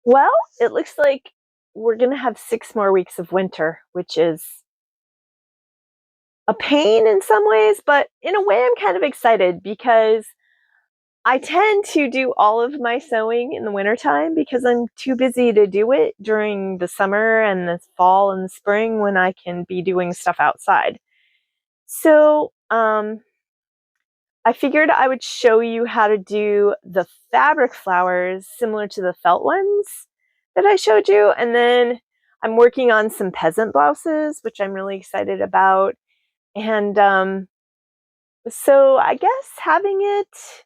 Well, it looks like we're going to have 6 more weeks of winter, which is a pain in some ways, but in a way I'm kind of excited because I tend to do all of my sewing in the wintertime because I'm too busy to do it during the summer and the fall and the spring when I can be doing stuff outside. So, I figured I would show you how to do the fabric flowers similar to the felt ones that I showed you. And then I'm working on some peasant blouses, which I'm really excited about. And so I guess having it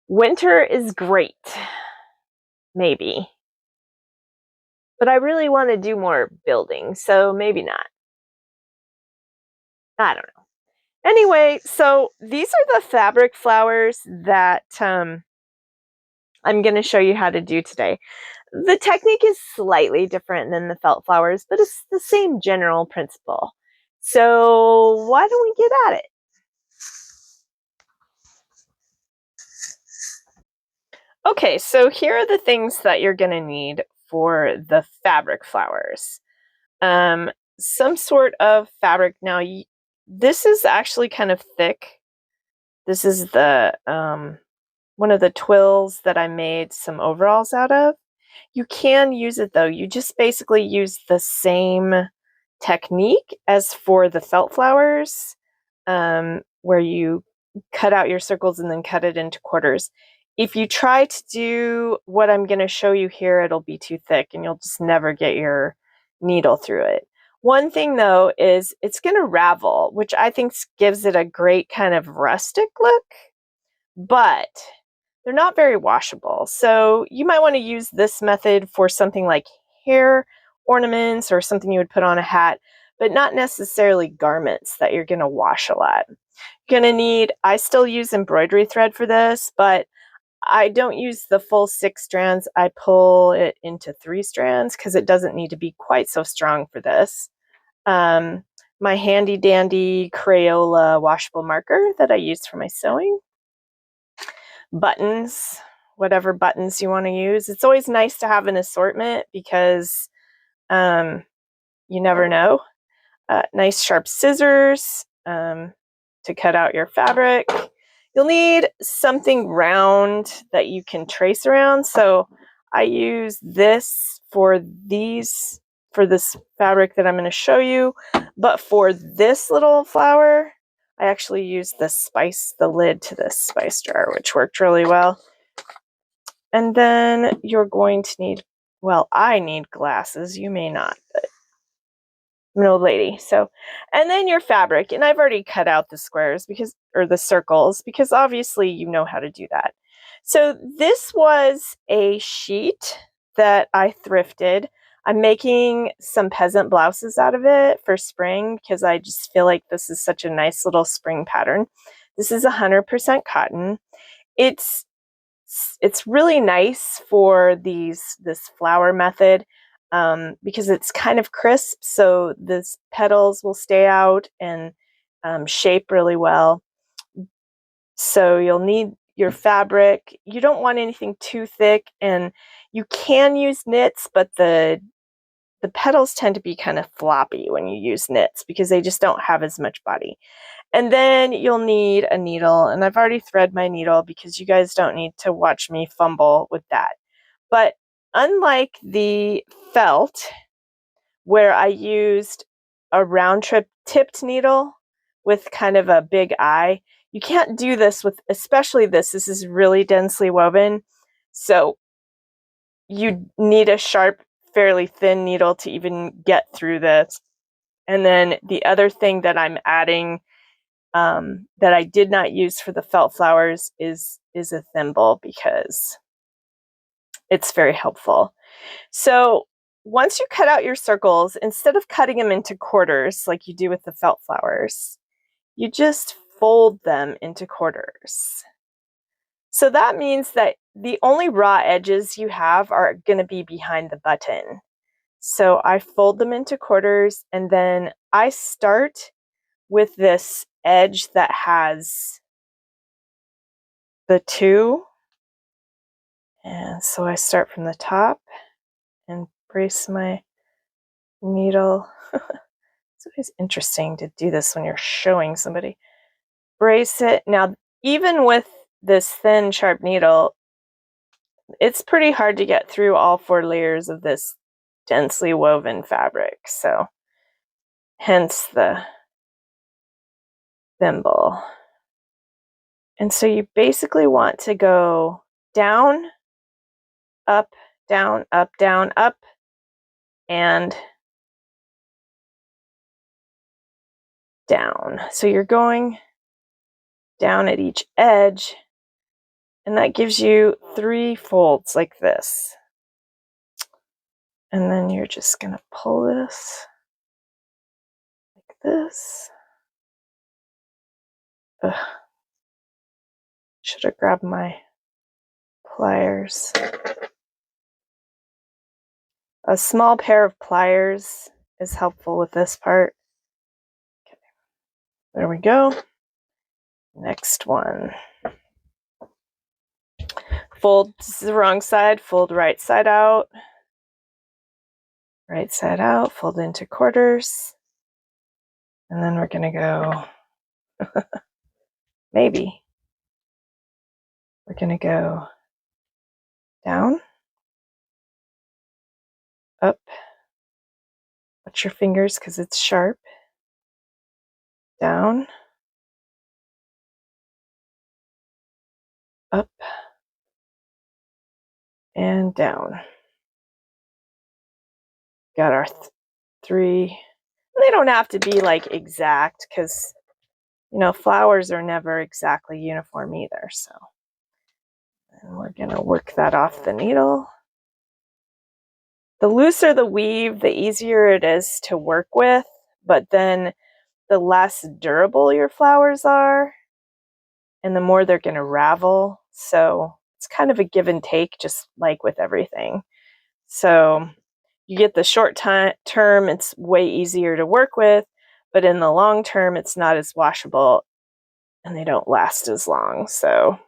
winter is great, maybe. But I really want to do more building, so maybe not. I don't know. Anyway, so these are the fabric flowers that I'm going to show you how to do today. The technique is slightly different than the felt flowers, but it's the same general principle. So why don't we get at it? Okay, so here are the things that you're going to need for the fabric flowers. Some sort of fabric. Now, this is actually kind of thick. This is the one of the twills that I made some overalls out of. You can use it though. You just basically use the same technique as for the felt flowers, where you cut out your circles and then cut it into quarters. If you try to do what I'm going to show you here, it'll be too thick and you'll just never get your needle through it. One thing though is it's going to ravel, which I think gives it a great kind of rustic look, but they're not very washable. So you might want to use this method for something like hair ornaments or something you would put on a hat, but not necessarily garments that you're going to wash a lot. You're going to need, I still use embroidery thread for this, but I don't use the full 6 strands. I pull it into 3 strands because it doesn't need to be quite so strong for this. My handy dandy Crayola washable marker that I use for my sewing. Buttons, whatever buttons you want to use. It's always nice to have an assortment because you never know. Nice sharp scissors to cut out your fabric. You'll need something round that you can trace around. So I use this for this fabric that I'm going to show you. But for this little flower, I actually used the lid to this spice jar, which worked really well. And then you're going to need, well, I need glasses. You may not, but I'm an old lady. So, and then your fabric. And I've already cut out the squares or the circles, because obviously you know how to do that. So this was a sheet that I thrifted. I'm making some peasant blouses out of it for spring because I just feel like this is such a nice little spring pattern. This is 100% cotton. It's really nice for this flower method because it's kind of crisp, so this petals will stay out and shape really well. So you'll need your fabric. You don't want anything too thick, and you can use knits, but the petals tend to be kind of floppy when you use knits because they just don't have as much body. And then you'll need a needle, and I've already thread my needle because you guys don't need to watch me fumble with that. But unlike the felt, where I used a round trip tipped needle with kind of a big eye, you can't do this with, especially this is really densely woven. So you need a sharp, fairly thin needle to even get through this. And then the other thing that I'm adding that I did not use for the felt flowers is a thimble because it's very helpful. So once you cut out your circles, instead of cutting them into quarters like you do with the felt flowers, you just fold them into quarters. So that means that the only raw edges you have are going to be behind the button. So I fold them into quarters, and then I start with this edge that has the 2, And so I start from the top and brace my needle. It's always interesting to do this when you're showing somebody. Brace it. Now, even with this thin, sharp needle, it's pretty hard to get through all 4 layers of this densely woven fabric. So, hence the thimble. And so you basically want to go down, up, down, up, down, up, and down. So you're going down at each edge, and that gives you 3 folds like this. And then you're just going to pull this like this. Ugh. Should have grabbed my pliers. A small pair of pliers is helpful with this part. Okay. There we go. Next one. Fold the wrong side, fold right side out. Right side out, fold into quarters. And then we're going to go, maybe, we're going to go down, up, watch your fingers because it's sharp, down, up, and down. Got our 3. They don't have to be like exact because, you know, flowers are never exactly uniform either. So, and we're going to work that off the needle. The looser the weave, the easier it is to work with, but then the less durable your flowers are and the more they're going to ravel. So it's kind of a give and take, just like with everything. So you get the short term, it's way easier to work with, but in the long term, it's not as washable and they don't last as long. So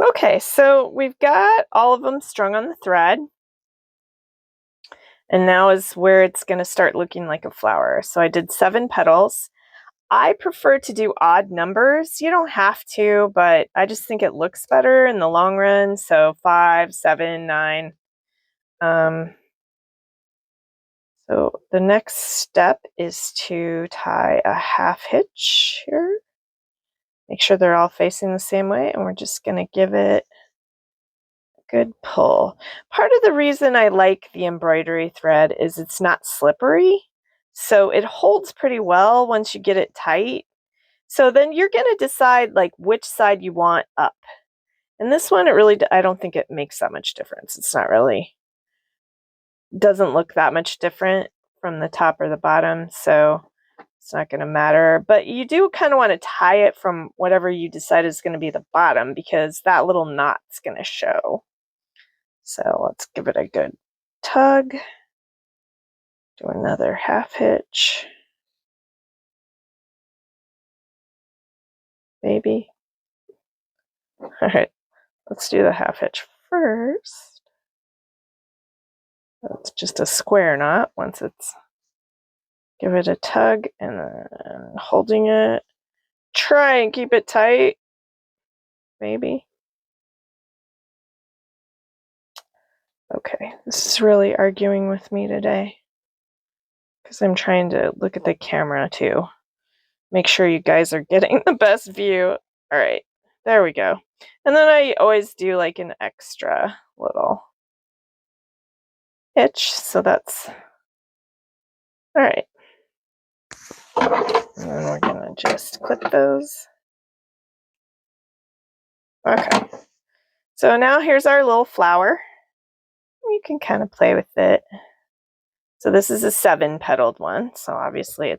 okay, so we've got all of them strung on the thread. And now is where it's going to start looking like a flower. So I did 7 petals. I prefer to do odd numbers. You don't have to, but I just think it looks better in the long run. So 5, 7, 9. So the next step is to tie a half hitch here. Make sure they're all facing the same way, and we're just going to give it a good pull. Part of the reason I like the embroidery thread is it's not slippery, so it holds pretty well once you get it tight. So then you're going to decide like which side you want up. And this one, I don't think it makes that much difference. It's not really, doesn't look that much different from the top or the bottom, so it's not going to matter. But you do kind of want to tie it from whatever you decide is going to be the bottom because that little knot's going to show. So let's give it a good tug. Do another half hitch. Maybe. All right, let's do the half hitch first. It's just a square knot once it's Give it a tug and then holding it. Try and keep it tight. Maybe. Okay, this is really arguing with me today because I'm trying to look at the camera too. Make sure you guys are getting the best view. All right, there we go. And then I always do like an extra little hitch, so that's all right. And then we're gonna just clip those. Okay, so now here's our little flower. You can kind of play with it. So this is a 7-petaled one, so obviously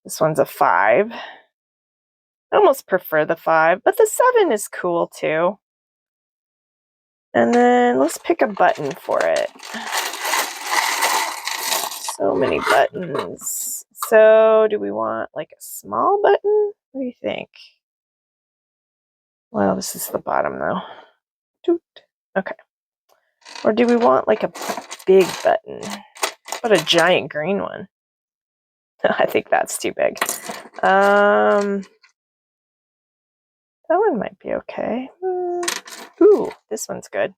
this one's a 5. I almost prefer the 5, but the 7 is cool too. And then let's pick a button for it. So many buttons. So do we want like a small button? What do you think? Well, this is the bottom though. Doot. Okay. Or do we want like a big button? What a giant green one. I think that's too big. That one might be okay. Ooh, this one's good.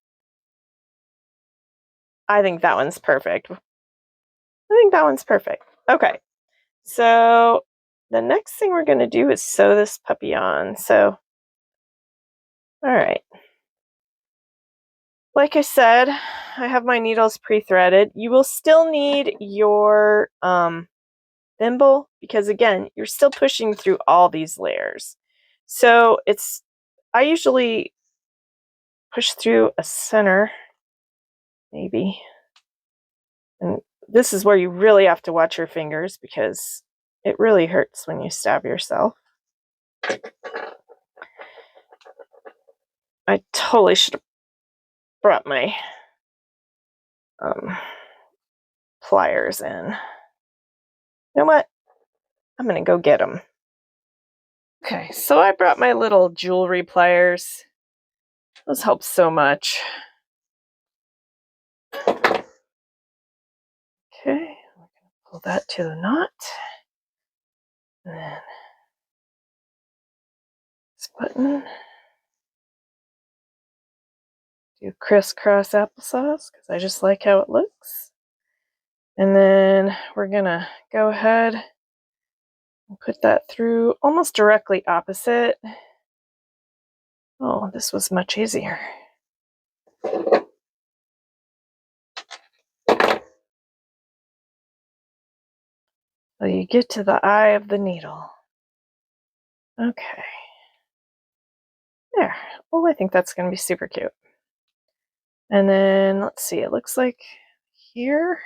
I think that one's perfect. Okay, so the next thing we're going to do is sew this puppy on. So, all right. Like I said, I have my needles pre-threaded. You will still need your thimble because, again, you're still pushing through all these layers. So I usually push through a center, maybe. And this is where you really have to watch your fingers because it really hurts when you stab yourself. I totally should have brought my pliers in. You know what? I'm going to go get them. Okay, so I brought my little jewelry pliers. Those help so much. Okay, we're going to pull that to the knot. And then this button. Do crisscross applesauce because I just like how it looks. And then we're going to go ahead and put that through almost directly opposite. Oh, this was much easier. So you get to the eye of the needle. Okay. There. Oh, I think that's going to be super cute. And then, let's see, it looks like here.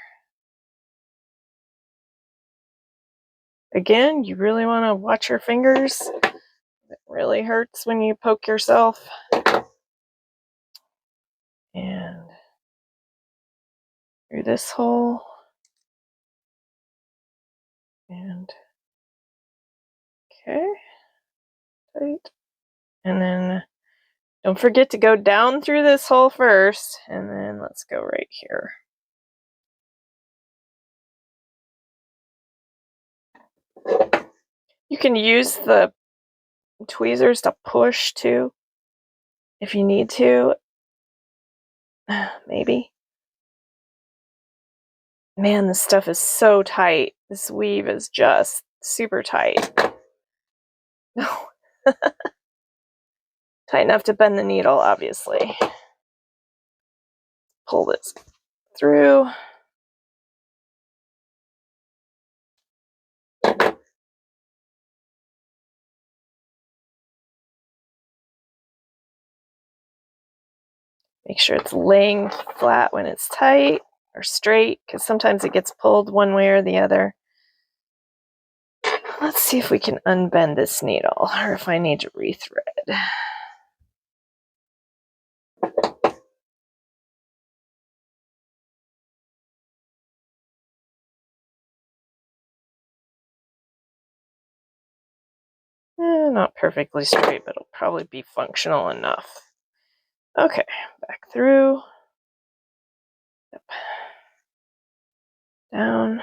Again, you really want to watch your fingers. It really hurts when you poke yourself. And through this hole. And, okay. Tight. And then don't forget to go down through this hole first, and then let's go right here. You can use the tweezers to push too, if you need to. Maybe. Man, this stuff is so tight. This weave is just super tight. No. Tight enough to bend the needle, obviously. Pull this through. Make sure it's laying flat when it's tight or straight, because sometimes it gets pulled one way or the other. Let's see if we can unbend this needle, or if I need to rethread. Not perfectly straight, but it'll probably be functional enough. Okay, back through. Yep. Down.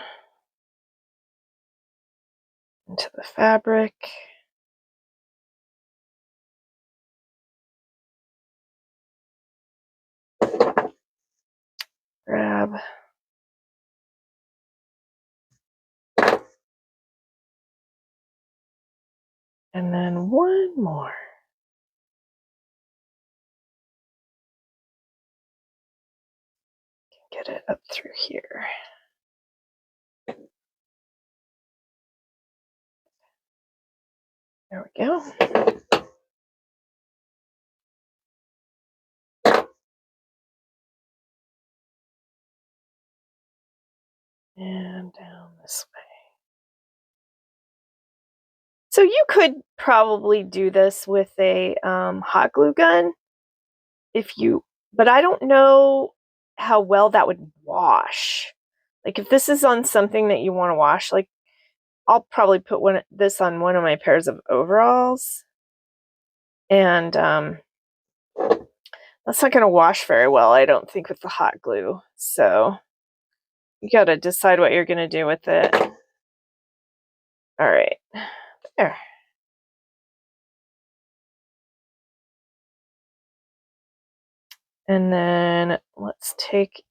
into the fabric. Grab. And then one more. Get it up through here. There we go. And down this way. So you could probably do this with a hot glue gun but I don't know how well that would wash. Like if this is on something that you want to wash, like I'll probably put this on one of my pairs of overalls, and that's not going to wash very well, I don't think, with the hot glue. So you got to decide what you're going to do with it. All right, there. And then let's take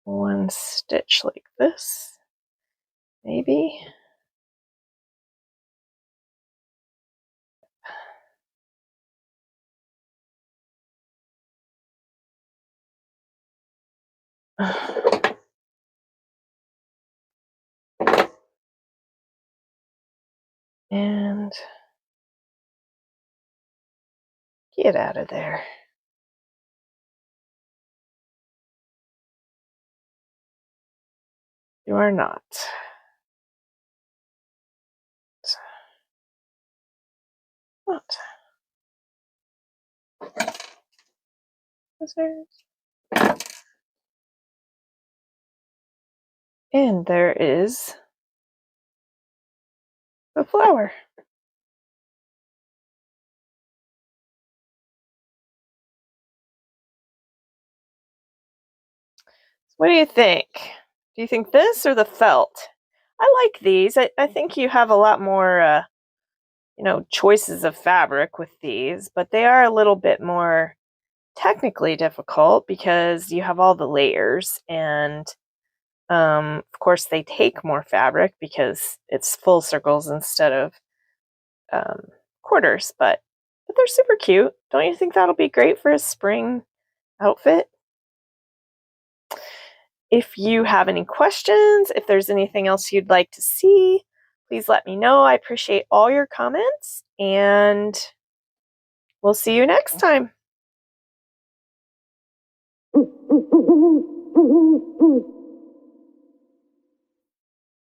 one stitch like this, maybe. And get out of there. You are not. What? Scissors. And there is the flower. What do you think? Do you think this or the felt? I like these. I think you have a lot more, choices of fabric with these, but they are a little bit more technically difficult because you have all the layers, and of course they take more fabric because it's full circles instead of quarters, but they're super cute. Don't you think that'll be great for a spring outfit? If you have any questions, if there's anything else you'd like to see, please let me know. I appreciate all your comments, and we'll see you next time.